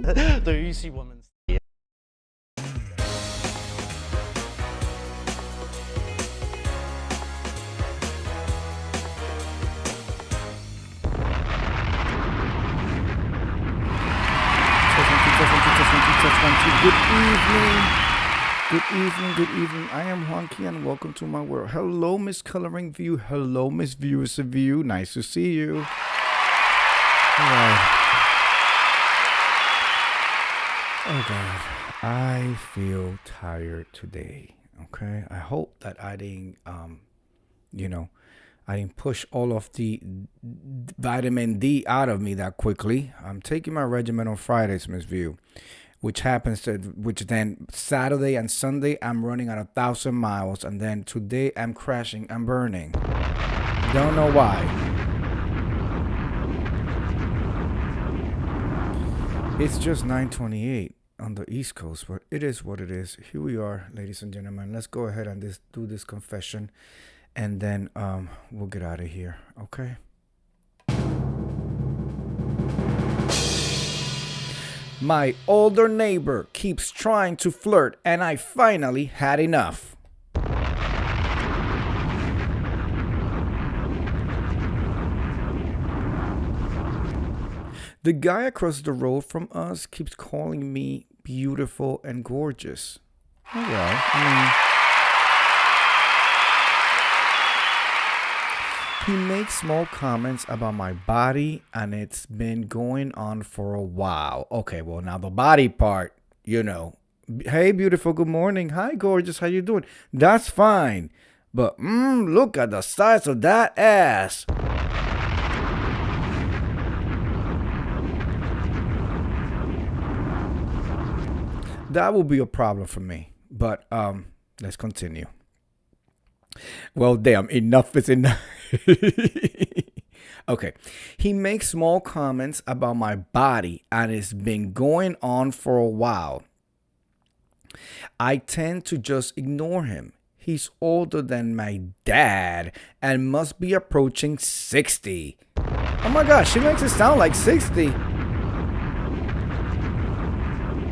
The easy woman. Good evening. Good evening, good evening. I am Juanqui and welcome to my world. Hello, Miss Coloring View. Hello, Miss Viewers of View. Nice to see you. All right. Oh, God. I feel tired today. Okay. I hope that I didn't, I didn't push all of the vitamin D out of me that quickly. I'm taking my regimen on Fridays, Miss View, which then Saturday and Sunday I'm running at 1,000 miles, and then today I'm crashing and burning. Don't know why. It's just 9:28 on the East Coast, but it is what it is. Here we are, ladies and gentlemen. Let's go ahead and do this confession, and then we'll get out of here. Okay. My older neighbor keeps trying to flirt, and I finally had enough. The guy across the road from us keeps calling me beautiful and gorgeous. Oh, well, he makes small comments about my body, and it's been going on for a while. Okay, well, now the body part, Hey, beautiful, good morning. Hi, gorgeous, how you doing? That's fine. But, look at the size of that ass. That will be a problem for me. But, let's continue. Well, damn, enough is enough. Okay. He makes small comments about my body, and it's been going on for a while. I tend to just ignore him. He's older than my dad and must be approaching 60. Oh my gosh, she makes it sound like 60.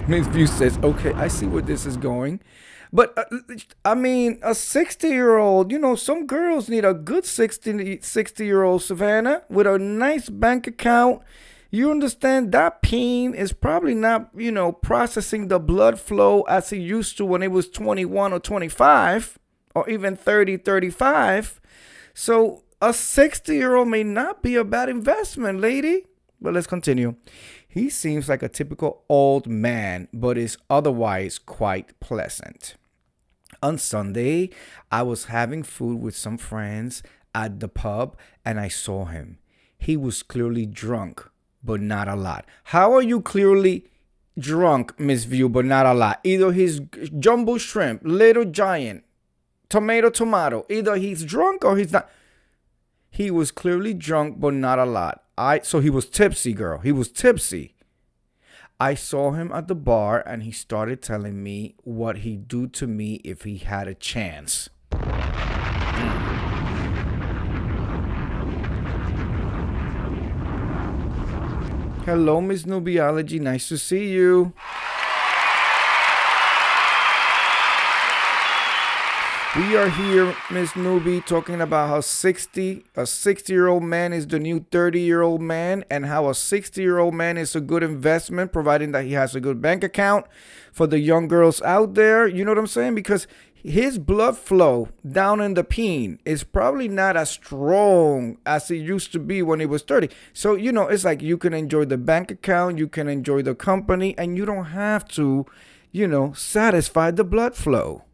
Miss View says, okay, I see where this is going. But, a 60-year-old, some girls need a good 60-year-old, Savannah, with a nice bank account. You understand that peen is probably not, processing the blood flow as it used to when it was 21 or 25 or even 30, 35. So a 60-year-old may not be a bad investment, lady. But let's continue. He seems like a typical old man, but is otherwise quite pleasant. On Sunday, I was having food with some friends at the pub, and I saw him. He was clearly drunk, but not a lot. How are you clearly drunk, Miss View, but not a lot? Either he's jumbo shrimp, little giant, tomato. Either he's drunk or he's not. He was clearly drunk, but not a lot. So he was tipsy, girl. He was tipsy. I saw him at the bar, and he started telling me what he'd do to me if he had a chance. Hello, Miss Nubiology. Nice to see you. We are here, Miss Newbie, talking about how a 60-year-old man is the new 30-year-old man, and how a 60-year-old man is a good investment, providing that he has a good bank account. For the young girls out there, you know what I'm saying? Because his blood flow down in the peen is probably not as strong as it used to be when he was 30. So, it's like you can enjoy the bank account, you can enjoy the company, and you don't have to, satisfy the blood flow.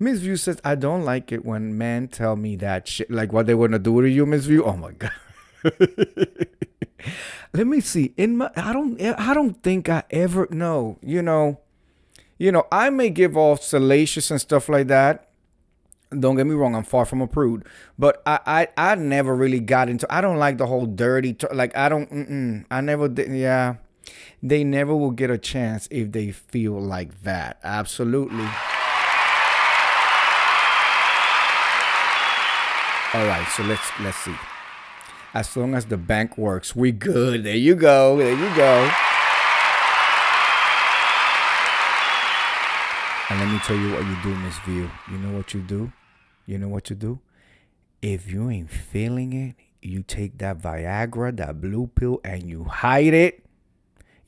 Miss View says, I don't like it when men tell me that shit, like what they want to do to you, Miss View. Oh my God. Let me see. I don't think I ever know. I may give off salacious and stuff like that. Don't get me wrong, I'm far from a prude, but I never really got into. I don't like the whole dirty. I never did. Yeah, they never will get a chance if they feel like that. Absolutely. All right, so let's see. As long as the bank works, we good. There you go. There you go. And let me tell you what you do, Miss View. You know what you do? You know what you do? If you ain't feeling it, you take that Viagra, that blue pill, and you hide it,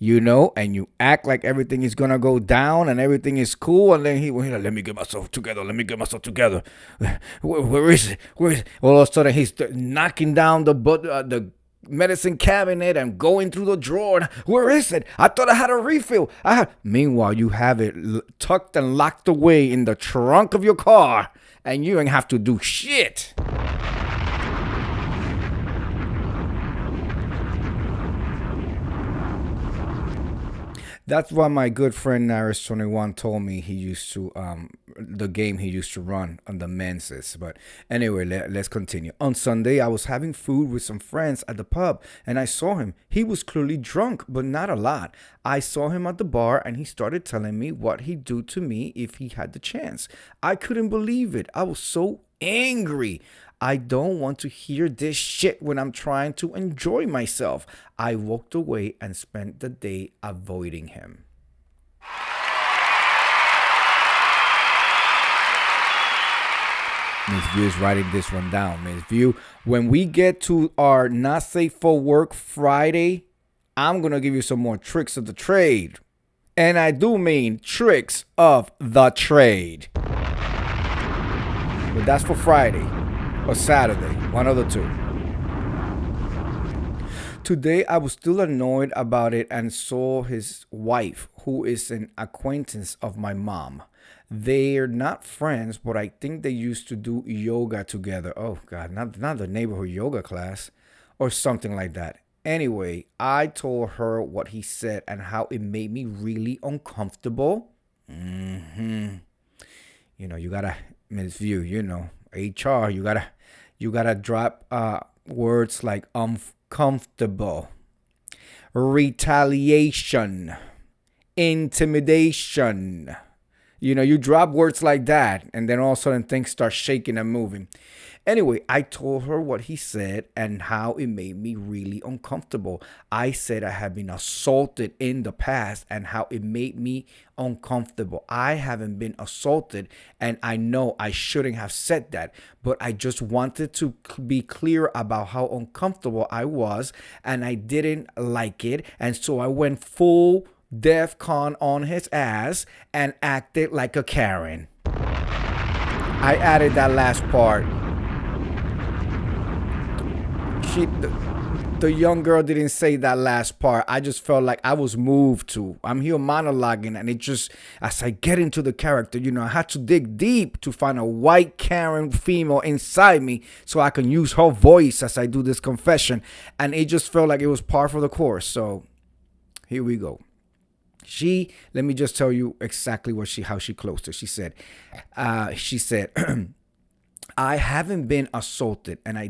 and you act like everything is gonna go down and everything is cool, and then he's like, let me get myself together, where is it? All of a sudden he's knocking down the medicine cabinet and going through the drawer. Where is it? I thought I had a refill. Meanwhile, you have it tucked and locked away in the trunk of your car, and you ain't have to do shit. That's what my good friend Naris21 told me he used to the game he used to run on the menses. But anyway, let's continue. On Sunday, I was having food with some friends at the pub, and I saw him. He was clearly drunk, but not a lot. I saw him at the bar, and he started telling me what he'd do to me if he had the chance. I couldn't believe it. I was so angry. I don't want to hear this shit when I'm trying to enjoy myself. I walked away and spent the day avoiding him. Miss View is writing this one down. Miss View, when we get to our Not Safe for Work Friday, I'm going to give you some more tricks of the trade. And I do mean tricks of the trade. But that's for Friday. Or Saturday, one of the two. Today, I was still annoyed about it and saw his wife, who is an acquaintance of my mom. They're not friends, but I think they used to do yoga together. Oh, God, not the neighborhood yoga class or something like that. Anyway, I told her what he said and how it made me really uncomfortable. You gotta, Miss View, HR, you gotta drop words like uncomfortable, retaliation, intimidation. You drop words like that, and then all of a sudden things start shaking and moving. Anyway, I told her what he said and how it made me really uncomfortable. I said I had been assaulted in the past and how it made me uncomfortable. I haven't been assaulted, and I know I shouldn't have said that, but I just wanted to be clear about how uncomfortable I was, and I didn't like it, and so I went full DEF CON on his ass and acted like a Karen. I added that last part. The young girl didn't say that last part. I just felt like I was moved to. I'm here monologuing, and it just, as I get into the character, I had to dig deep to find a white Karen female inside me so I can use her voice as I do this confession. And it just felt like it was par for the course. So here we go. Let me just tell you exactly how she closed it. She said, I haven't been assaulted, and I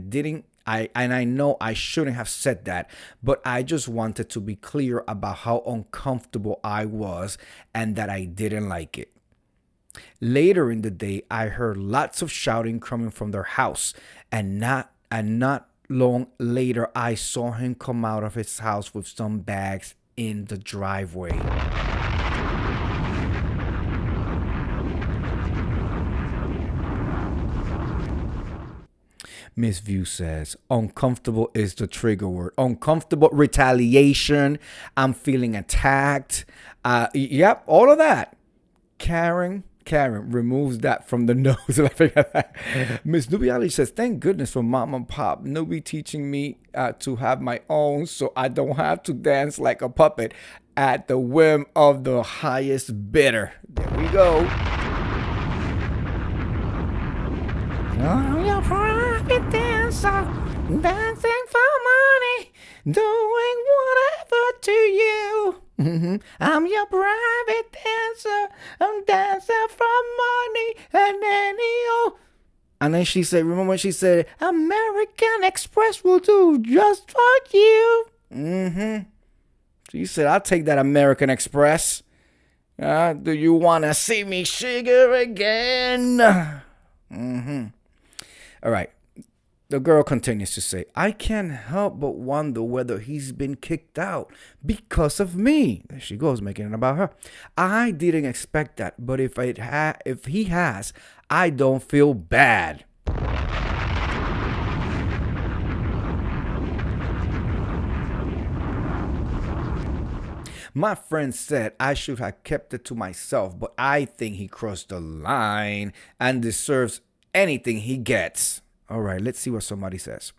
know I shouldn't have said that, but I just wanted to be clear about how uncomfortable I was and that I didn't like it. Later in the day, I heard lots of shouting coming from their house, and not long later, I saw him come out of his house with some bags in the driveway. Miss View says, uncomfortable is the trigger word. Uncomfortable, retaliation. I'm feeling attacked. Yep, all of that. Karen removes that from the nose. Miss Nubi Ali says, thank goodness for mom and pop. Nubi teaching me to have my own so I don't have to dance like a puppet at the whim of the highest bidder. There we go. I'm your private dancer, dancing for money, doing whatever to you. I'm your private dancer, I'm dancing for money and any old. And then she said, remember when she said, American Express will do just for you. She said, I'll take that American Express. Do you want to see me sugar again? All right. The girl continues to say, I can't help but wonder whether he's been kicked out because of me. There she goes, making it about her. I didn't expect that, but if he has, I don't feel bad. My friend said I should have kept it to myself, but I think he crossed the line and deserves anything he gets. All right, let's see what somebody says.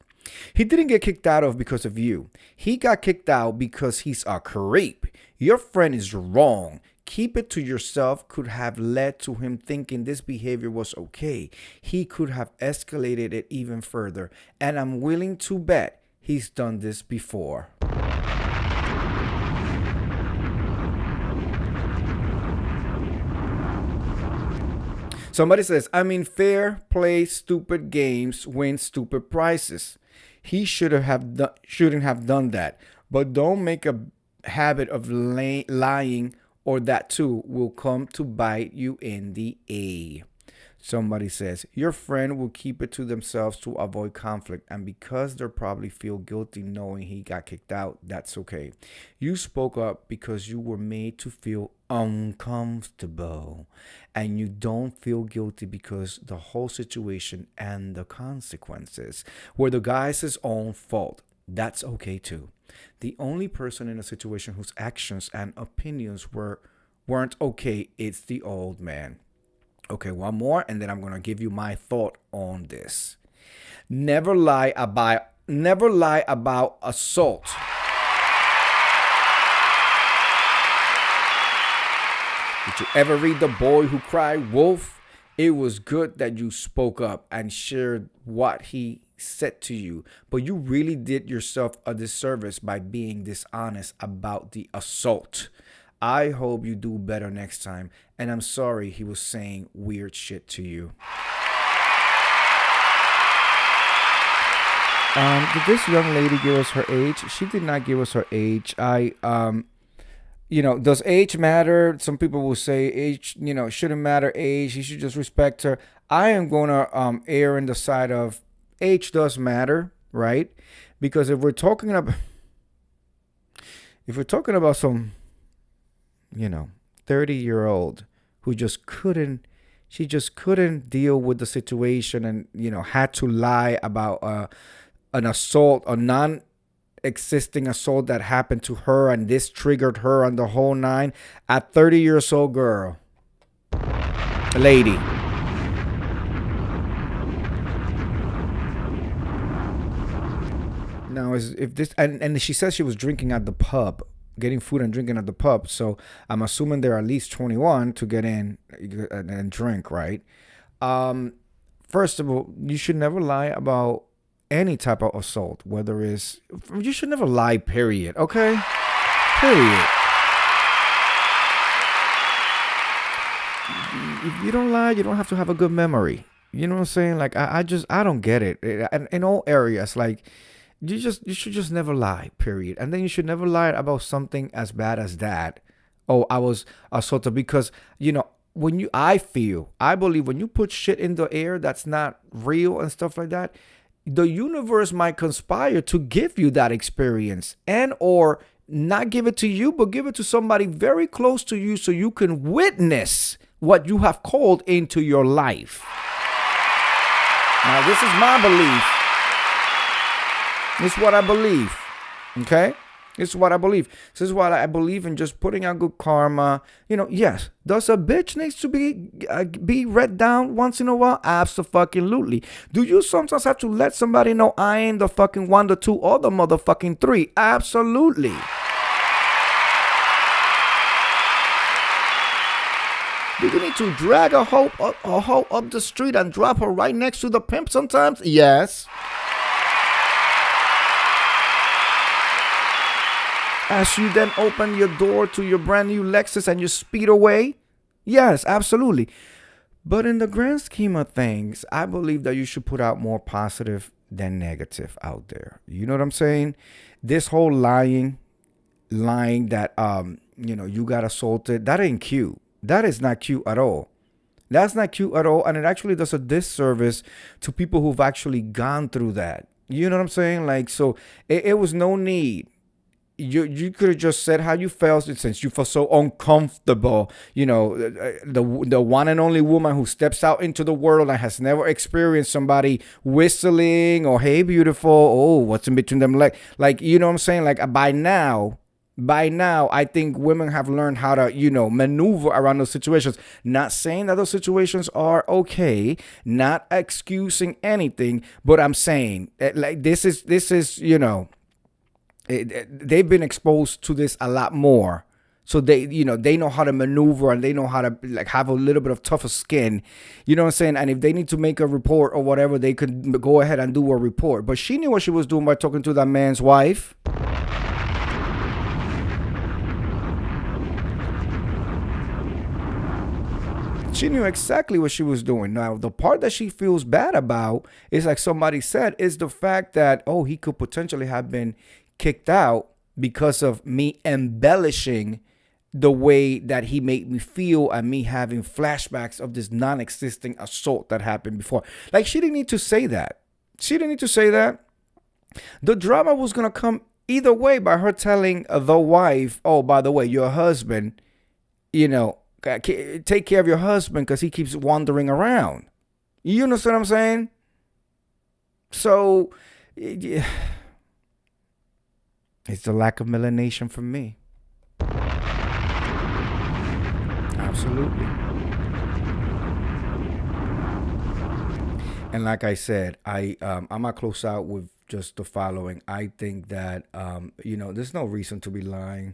He didn't get kicked out of because of you. He got kicked out because he's a creep. Your friend is wrong. Keep it to yourself could have led to him thinking this behavior was okay. He could have escalated it even further. And I'm willing to bet he's done this before. Somebody says, I mean, fair play, stupid games win stupid prizes. He shouldn't have done that. But don't make a habit of lying, or that too will come to bite you in the A. Somebody says, your friend will keep it to themselves to avoid conflict, and because they'll probably feel guilty knowing he got kicked out, that's okay. You spoke up because you were made to feel uncomfortable, and you don't feel guilty because the whole situation and the consequences were the guy's own fault. That's okay too. The only person in a situation whose actions and opinions weren't okay is the old man. Okay, one more, and then I'm gonna give you my thought on this. Never lie about assault. Did you ever read The Boy Who Cried Wolf? It was good that you spoke up and shared what he said to you, but you really did yourself a disservice by being dishonest about the assault. I hope you do better next time, and I'm sorry he was saying weird shit to you. Did this young lady give us her age? She did not give us her age. Does age matter? Some people will say age, shouldn't matter age. You should just respect her. I am going to err in the side of age does matter, right? Because if we're talking about some 30-year-old who she just couldn't deal with the situation and, had to lie about an assault, a non-existing assault that happened to her, and this triggered her on the whole nine. A 30 years old girl, lady. Now, if this, and she says she was drinking at the pub, getting food and drinking at the pub. So I'm assuming they're at least 21 to get in and drink, right? First of all, you should never lie about any type of assault, you should never lie, period. Okay? Period. If you don't lie, you don't have to have a good memory. You know what I'm saying? Like, I don't get it. In all areas, like, you should just never lie, period. And then you should never lie about something as bad as that. Oh, I was assaulted because, I believe when you put shit in the air that's not real and stuff like that, the universe might conspire to give you that experience, and or not give it to you, but give it to somebody very close to you so you can witness what you have called into your life. Now, this is my belief. It's what I believe. Okay? It's what I believe. This is what I believe in, just putting out good karma. Yes. Does a bitch needs to be read down once in a while? Absolutely. Do you sometimes have to let somebody know I ain't the fucking 1, the 2, or the motherfucking 3? Absolutely. Do you need to drag a hoe up the street and drop her right next to the pimp sometimes? Yes. As you then open your door to your brand new Lexus and you speed away? Yes, absolutely. But in the grand scheme of things, I believe that you should put out more positive than negative out there. You know what I'm saying? This whole lying that, you got assaulted, that ain't cute. That is not cute at all. That's not cute at all. And it actually does a disservice to people who've actually gone through that. You know what I'm saying? Like, so it was no need. You could have just said how you felt since you felt so uncomfortable. The one and only woman who steps out into the world and has never experienced somebody whistling or hey beautiful, oh what's in between them, like you know what I'm saying, like by now, I think women have learned how to, maneuver around those situations. Not saying that those situations are okay, not excusing anything, but I'm saying like this is they've been exposed to this a lot more. So they know how to maneuver, and they know how to like have a little bit of tougher skin. You know what I'm saying? And if they need to make a report or whatever, they could go ahead and do a report. But she knew what she was doing by talking to that man's wife. She knew exactly what she was doing. Now, the part that she feels bad about is, like somebody said, is the fact that, oh, he could potentially have been kicked out because of me embellishing the way that he made me feel and me having flashbacks of this non-existing assault that happened before. Like, she didn't need to say that. She didn't need to say that. The drama was going to come either way by her telling the wife, oh, by the way, your husband, take care of your husband because he keeps wandering around. You understand what I'm saying? So, yeah, it's the lack of melanation for me. Absolutely. And like I said, I'm gonna close out with just the following. I think that there's no reason to be lying.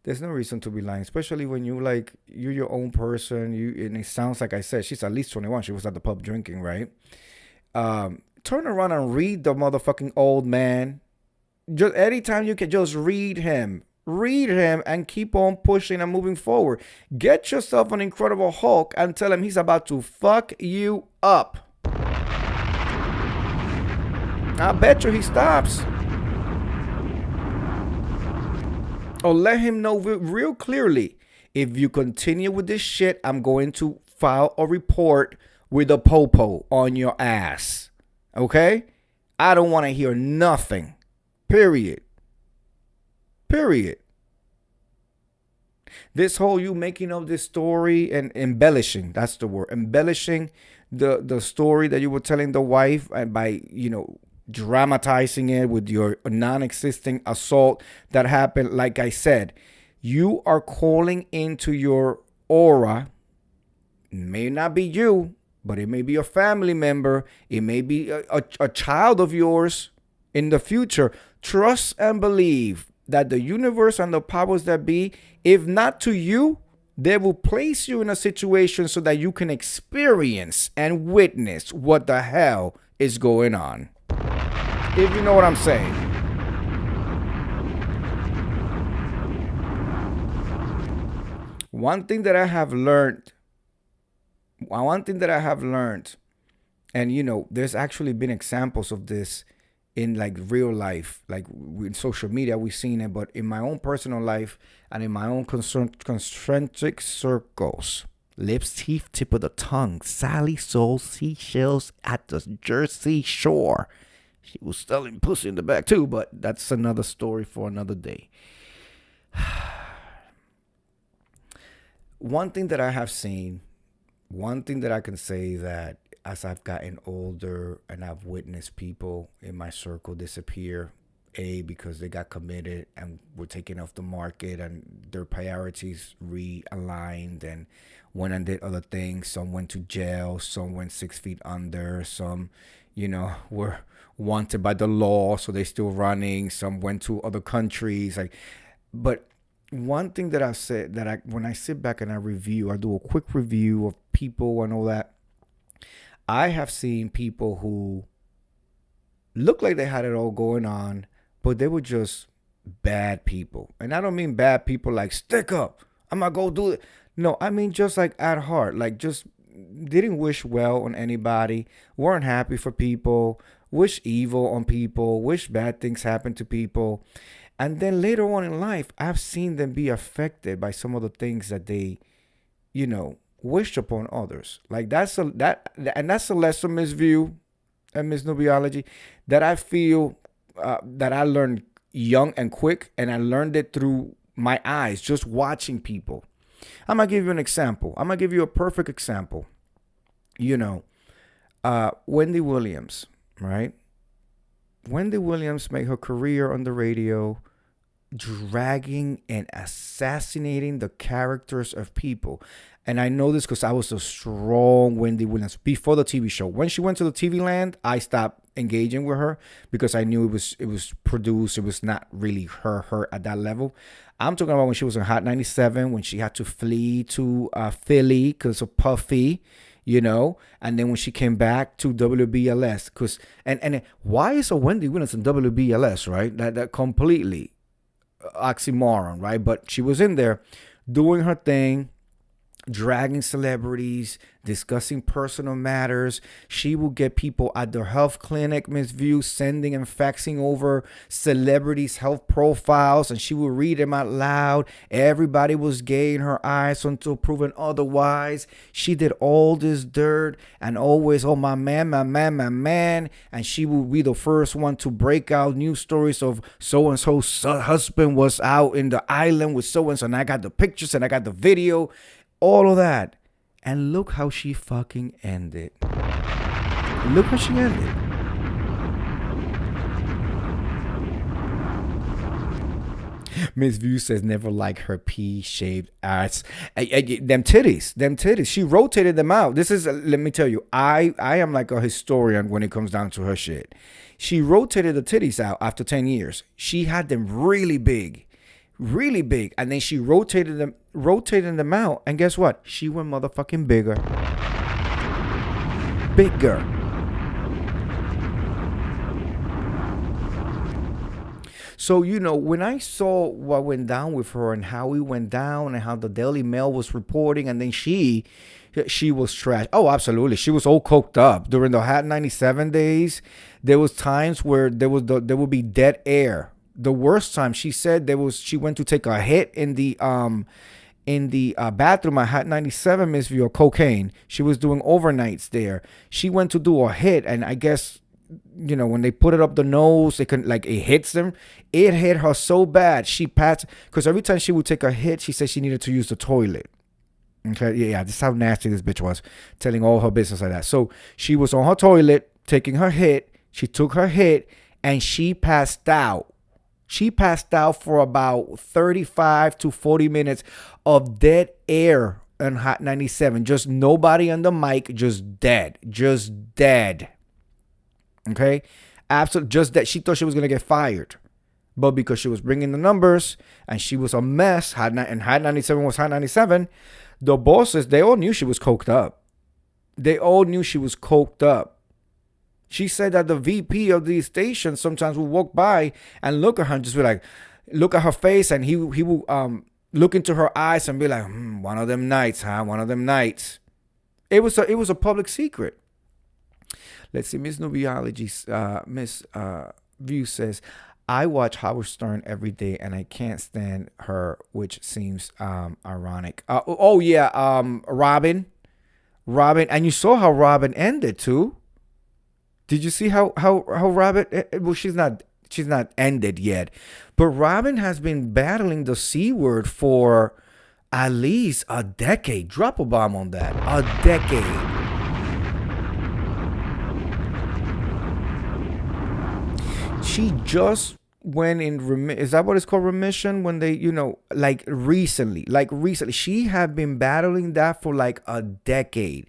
There's no reason to be lying, especially when you're your own person. And it sounds like I said she's at least 21. She was at the pub drinking, right? Turn around and read the motherfucking old man. Just anytime you can, just read him, and keep on pushing and moving forward. Get yourself an Incredible Hulk and tell him he's about to fuck you up. I bet you he stops. Or let him know real clearly, if you continue with this shit, I'm going to file a report with a popo on your ass. Okay? I don't want to hear nothing. Period. This whole you making up this story and embellishing, that's the word. Embellishing the story that you were telling the wife, and by, dramatizing it with your non-existing assault that happened. Like I said, you are calling into your aura. It may not be you, but it may be a family member. It may be a child of yours in the future. Trust and believe that the universe and the powers that be, if not to you, they will place you in a situation so that you can experience and witness what the hell is going on. If you know what I'm saying. One thing that I have learned, and there's actually been examples of this in like real life, like in social media, we've seen it, but in my own personal life and in my own concentric circles. Lips, teeth, tip of the tongue. Sally sold seashells at the Jersey Shore. She was selling pussy in the back too, but that's another story for another day. One thing that I have seen, one thing that I can say that as I've gotten older and I've witnessed people in my circle disappear, because they got committed and were taken off the market and their priorities realigned and went and did other things. Some went to jail, some went 6 feet under, some, were wanted by the law, so they're still running. Some went to other countries. But one thing that I said that when I sit back and I do a quick review of people and all that, I have seen people who look like they had it all going on, but they were just bad people. And I don't mean bad people like stick up, I'm gonna go do it. No, I mean just like at heart, like just didn't wish well on anybody, weren't happy for people, wish evil on people, wish bad things happen to people. And then later on in life, I've seen them be affected by some of the things that they, wished upon others. Like that's a lesson, Miss View and Miss Nubiology, that I feel that I learned young and quick, and I learned it through my eyes, just watching people. I'm gonna give you an example. I'm gonna give you a perfect example. You know, Wendy Williams, right? Wendy Williams made her career on the radio, dragging and assassinating the characters of people. And I know this because I was a strong Wendy Williams before the TV show. When she went to the TV land, I stopped engaging with her because I knew it was produced. It was not really her at that level. I'm talking about when she was in Hot 97, when she had to flee to Philly because of Puffy, and then when she came back to WBLS, because and why is a Wendy Williams in WBLS, right? That completely oxymoron, right? But she was in there doing her thing, dragging celebrities, discussing personal matters. She will get people at their health clinic, Miss View, sending and faxing over celebrities' health profiles, and she will read them out loud. Everybody was gay in her eyes until proven otherwise. She did all this dirt and always, oh, my man, my man, my man. And she will be the first one to break out news stories of so-and-so's husband was out in the island with so-and-so, and I got the pictures and I got the video. All of that. And look how she fucking ended. Look how she ended. Miss View says never like her pea-shaped ass. Them titties. She rotated them out. This is, let me tell you, I am like a historian when it comes down to her shit. She rotated the titties out after 10 years. She had them really big, and then she rotated them out, and guess what? She went motherfucking bigger. So, when I saw what went down with her and how it went down and how the Daily Mail was reporting, and then she was trash. Oh, absolutely. She was all coked up during the Hot 97 days. There was times where there would be dead air. The worst time, she said, she went to take a hit in the bathroom at Hot 97, Miss View, cocaine. She was doing overnights there. She went to do a hit, and I guess, when they put it up the nose, it hits them. It hit her so bad, she passed, because every time she would take a hit, she said she needed to use the toilet. Okay, yeah, this is how nasty this bitch was, telling all her business like that. So she was on her toilet, taking her hit. She took her hit, and she passed out. She passed out for about 35 to 40 minutes of dead air on Hot 97. Just nobody on the mic, just dead. Okay? Absolutely, just that. She thought she was going to get fired. But because she was bringing the numbers and she was a mess, and Hot 97 was Hot 97, the bosses, they all knew she was coked up. She said that the VP of these stations sometimes would walk by and look at her and just be like, look at her face, and he will look into her eyes and be like, one of them nights, huh? One of them nights. It was a public secret. Let's see, Miss Nubiology, Miss View says, I watch Howard Stern every day and I can't stand her, which seems ironic. Robin, and you saw how Robin ended too. Did you see how Robin? Well, she's not ended yet, but Robin has been battling the C word for at least a decade. Drop a bomb on that. A decade. She just went in is that what it's called, remission? When they, recently, she had been battling that for like a decade.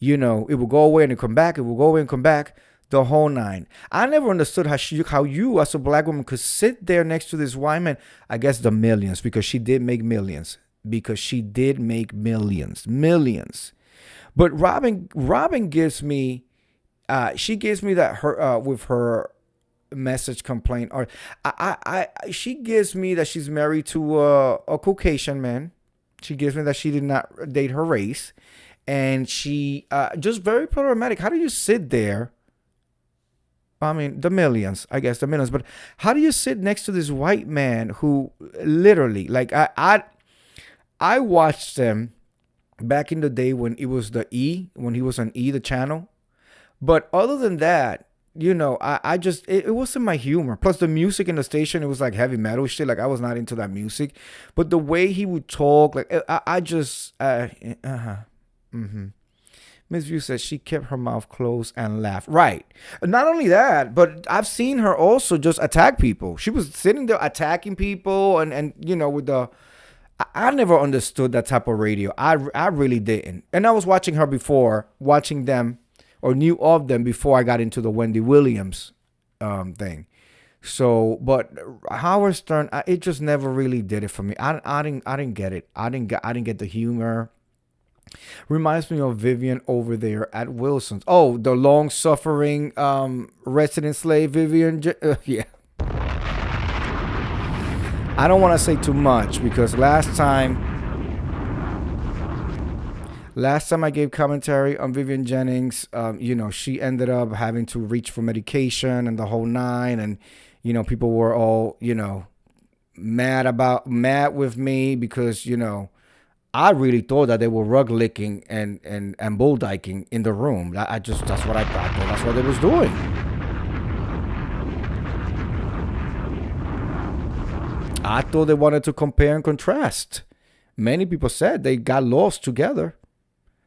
It will go away and it come back. It will go away and come back. The whole nine. I never understood how you as a black woman could sit there next to this white man. I guess the millions, because she did make millions. Millions. But Robin gives me, she gives me that her with her message complaint, or she gives me that she's married to a Caucasian man. She gives me that she did not date her race. And she just very problematic. How do you sit there? I mean, the millions. But how do you sit next to this white man who literally, I watched them back in the day when it was the E, when he was on E, the channel. But other than that, I just, it wasn't my humor. Plus the music in the station, it was like heavy metal shit. Like I was not into that music. But the way he would talk, like I just, mm-hmm. Miss View says she kept her mouth closed and laughed. Right. Not only that, but I've seen her also just attack people. She was sitting there attacking people and with the, I never understood that type of radio. I really didn't. And I was watching her before, watching them or knew of them before I got into the Wendy Williams thing. So, but Howard Stern, it just never really did it for me. I didn't get it. I didn't get the humor. Reminds me of Vivian over there at Wilson's. Oh, the long-suffering resident slave Vivian. Yeah. I don't want to say too much because last time I gave commentary on Vivian Jennings, she ended up having to reach for medication and the whole nine, and people were all mad with me because I really thought that they were rug licking and bull dyking in the room. That's what I thought. That's what they was doing. I thought they wanted to compare and contrast. Many people said they got lost together.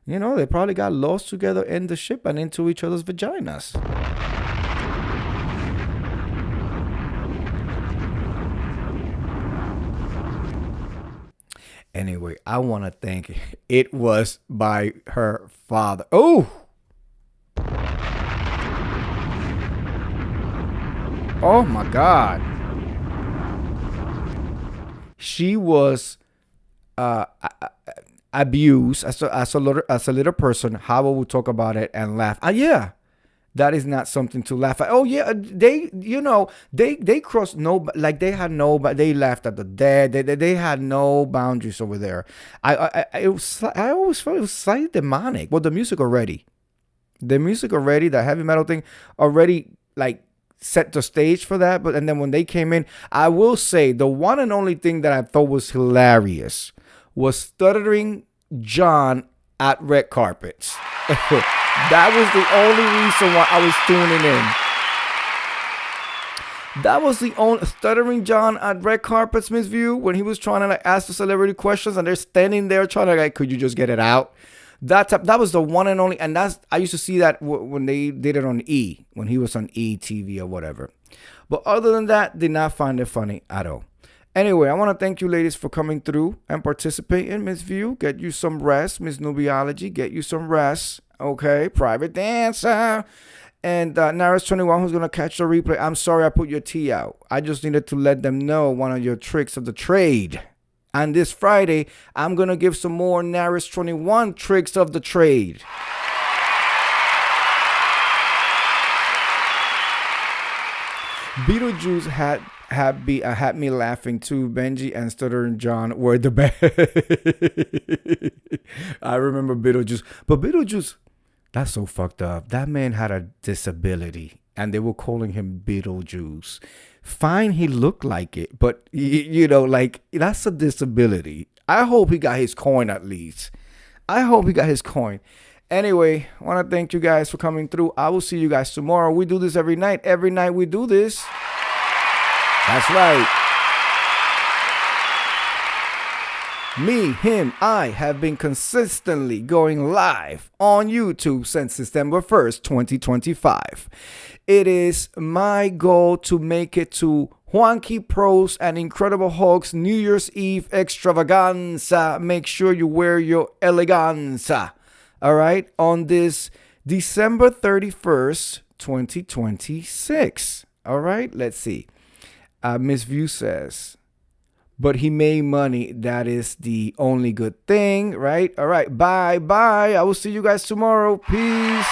They probably got lost together in the ship and into each other's vaginas. Anyway, I want to thank it was by her father. Oh my God. She was abused as a little person. Howard would talk about it and laugh. Yeah. That is not something to laugh at. Oh yeah, they crossed no, like they had no, but they laughed at the dead. They had no boundaries over there. I always felt it was slightly demonic. Well, the music already, the heavy metal thing already like set the stage for that. But and then when they came in, I will say the one and only thing that I thought was hilarious was Stuttering John at red carpets. That was the only reason why I was tuning in. That was the only Stuttering John at red carpets, Miss View, when he was trying to ask the celebrity questions and they're standing there trying to could you just get it out? That was the one and only, and I used to see that when they did it on E, when he was on E TV or whatever. But other than that, did not find it funny at all. Anyway, I want to thank you ladies for coming through and participating, Miss View. Get you some rest, Miss Nubiology. Get you some rest. Okay, Private Dancer. And Naris21, who's going to catch the replay. I'm sorry I put your tea out. I just needed to let them know one of your tricks of the trade. And this Friday, I'm going to give some more Naris21 tricks of the trade. Beetlejuice had me laughing too. Benji and Stuttering John were the best. I remember Beetlejuice. But Beetlejuice, that's so fucked up. That man had a disability and they were calling him Beetlejuice. Fine, he looked like it, but like that's a disability. I hope he got his coin at least. I hope he got his coin. Anyway, I want to thank you guys for coming through. I will see you guys tomorrow. We do this every night. Every night we do this. That's right. Me, him, I have been consistently going live on YouTube since December 1st, 2025. It is my goal to make it to Juanqui Pros and Incredible Hulk's New Year's Eve extravaganza. Make sure you wear your eleganza. All right, on this December 31st, 2026. All right, let's see. Miss View says, but he made money. That is the only good thing, right? All right, bye. I will see you guys tomorrow. Peace.